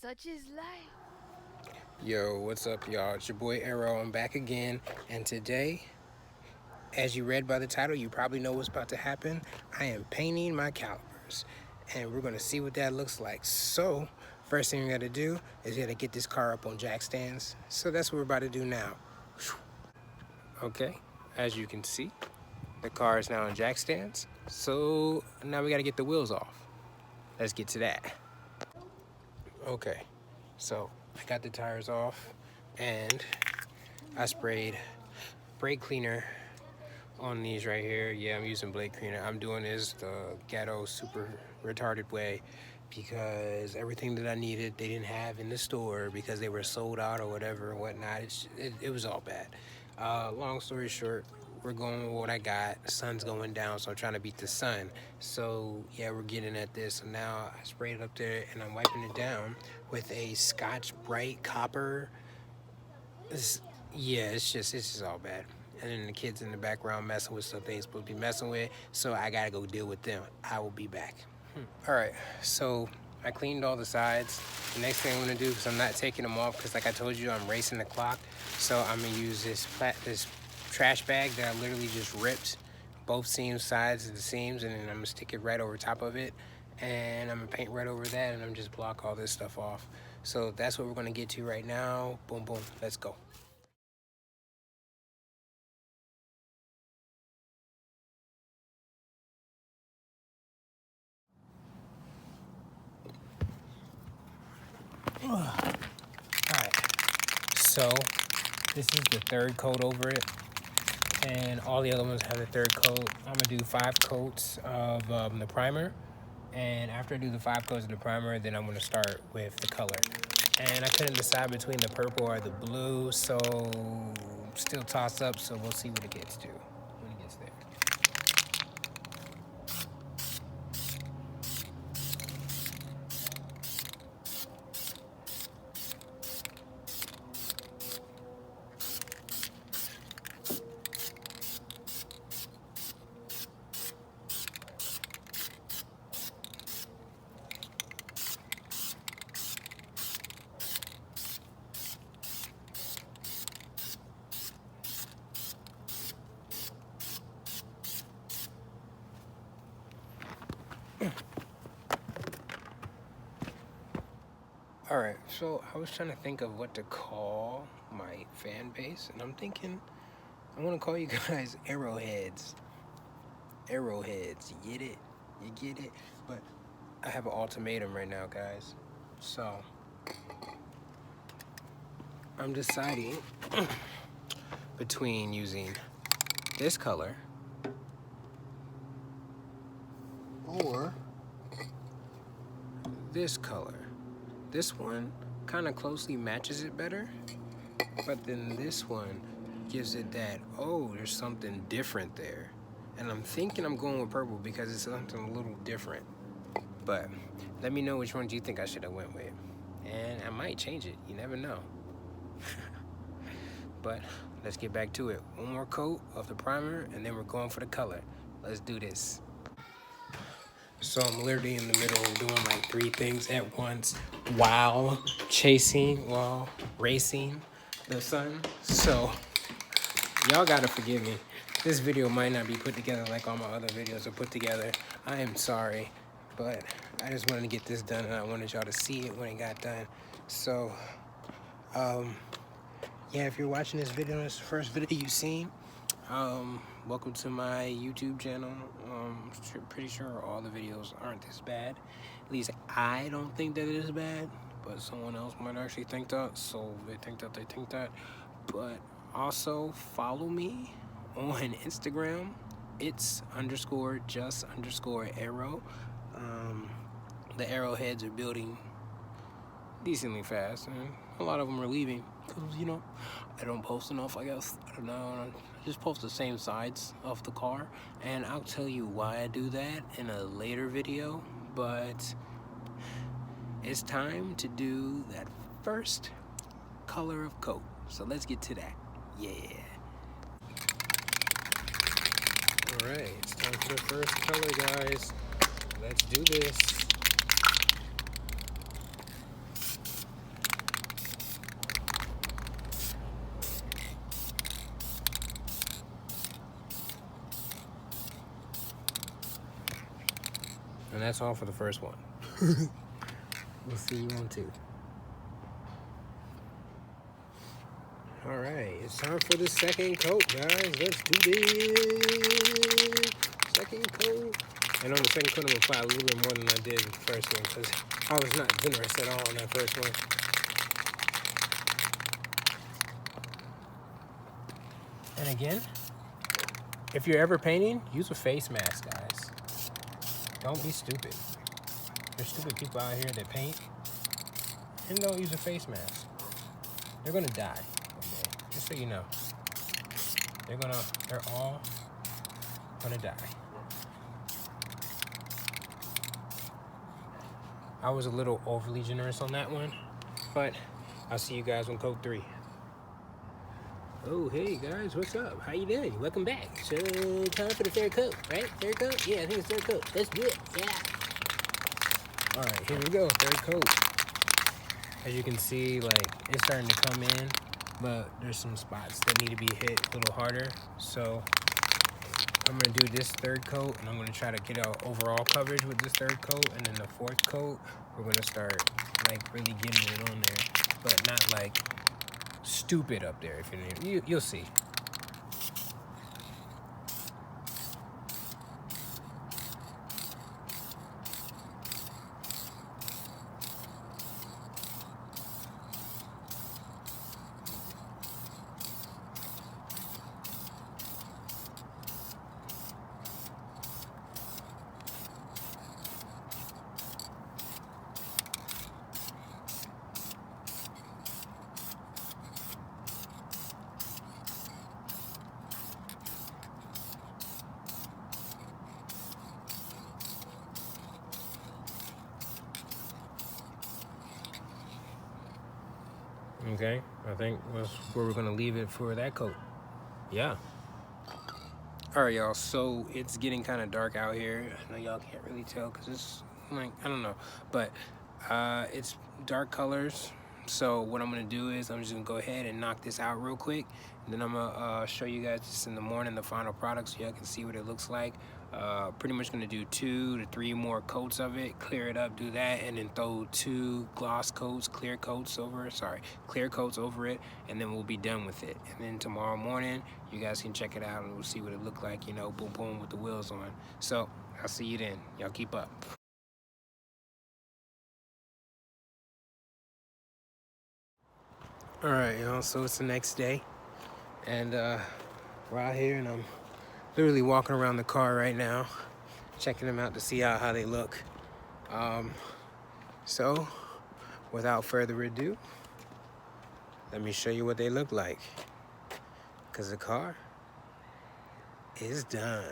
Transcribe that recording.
Such is life. Yo, what's up, y'all? It's your boy Arrow. I'm back again, and today, as you read by the title, you probably know what's about to happen. I am painting my calipers, and we're gonna see what that looks like. So, first thing we gotta do is we gotta get this car up on jack stands. So that's what we're about to do now. Okay, as you can see, the car is now on jack stands. So now we gotta get the wheels off. Let's get to that. Okay, so I got the tires off, and I sprayed brake cleaner on these right here. Yeah, I'm using brake cleaner. I'm doing this the ghetto super retarded way because everything that I needed they didn't have in the store because they were sold out or whatever and whatnot. It was all bad. Long story short, we're going with what I got. The sun's going down, so I'm trying to beat the sun. So yeah, we're getting at this. So now I sprayed it up there and I'm wiping it down with a Scotch Bright Copper. It's just all bad. And then the kids in the background messing with stuff they ain't supposed to be messing with. So I gotta go deal with them. I will be back. All right, so I cleaned all the sides. The next thing I'm gonna do, because I'm not taking them off, because like I told you, I'm racing the clock. So I'm gonna use this trash bag that I literally just ripped both sides of the seams, and then I'm gonna stick it right over top of it. And I'm gonna paint right over that, and I'm just block all this stuff off. So that's what we're gonna get to right now. Boom, boom, let's go. Alright, so this is the third coat over it, and all the other ones have the third coat. I'm gonna do 5 coats of the primer, and after I do the 5 coats of the primer, then I'm gonna start with the color. And I couldn't decide between the purple or the blue, so still toss up, so we'll see what it gets to when it gets there. Alright, so I was trying to think of what to call my fan base, and I'm thinking I want to call you guys arrowheads. Arrowheads, you get it? You get it? But I have an ultimatum right now, guys. So I'm deciding between using this color or this color. This one kind of closely matches it better, but then this one gives it that, oh, there's something different there. And I'm thinking I'm going with purple because it's something a little different. But let me know which one do you think I should have went with. And I might change it, you never know. But let's get back to it. One more coat of the primer and then we're going for the color. Let's do this. So I'm literally in the middle of doing like 3 things at once while racing the sun. So y'all gotta forgive me. This video might not be put together like all my other videos are put together. I am sorry, but I just wanted to get this done and I wanted y'all to see it when it got done. So, yeah, if you're watching this video, it's the first video you've seen, welcome to my YouTube channel. Pretty sure all the videos aren't this bad. At least I don't think that it is bad, but someone else might actually think that, so they think that. But also follow me on Instagram. It's _just_arrow. The arrowheads are building decently fast, and a lot of them are leaving because, you know, I don't post enough, I guess. I don't know. I just post the same sides of the car, and I'll tell you why I do that in a later video. But it's time to do that first color of coat, so let's get to that. Yeah. All right, it's time for the first color, guys. Let's do this. And that's all for the first one. We'll see you on 2. All right, it's time for the second coat, guys. Let's do this. Second coat. And on the second coat, I'm gonna apply a little bit more than I did in the first one because I was not generous at all on that first one. And again, if you're ever painting, use a face mask, guys. Don't be stupid. There's stupid people out here that paint and don't use a face mask. They're gonna die one day, just so you know. They're all gonna die. I was a little overly generous on that one, but I'll see you guys on coat 3. Oh, hey guys, what's up? How you doing? Welcome back. So, time for the third coat, right? Third coat? Yeah, I think it's third coat. Let's do it. Yeah. All right, here we go. Third coat. As you can see, like, it's starting to come in, but there's some spots that need to be hit a little harder. So I'm gonna do this third coat, and I'm gonna try to get out overall coverage with this third coat, and then the fourth coat, we're gonna start like really getting it on there, but not like stupid up there. If you'll see. Okay, I think that's where we're gonna leave it for that coat. Yeah. All right, y'all, so it's getting kind of dark out here. I know y'all can't really tell because it's like, I don't know, but it's dark colors. So what I'm gonna do is I'm just gonna go ahead and knock this out real quick, and then I'm gonna show you guys this in the morning, the final product, so y'all can see what it looks like. Pretty much gonna do 2 to 3 more coats of it, clear it up, do that, and then throw 2 gloss coats, clear coats over it, and then we'll be done with it. And then tomorrow morning, you guys can check it out and we'll see what it looked like, you know, boom, boom, with the wheels on. So I'll see you then. Y'all keep up. All right, y'all, so it's the next day, and we're out here, and I'm literally walking around the car right now, checking them out to see how they look. So without further ado, let me show you what they look like, because the car is done.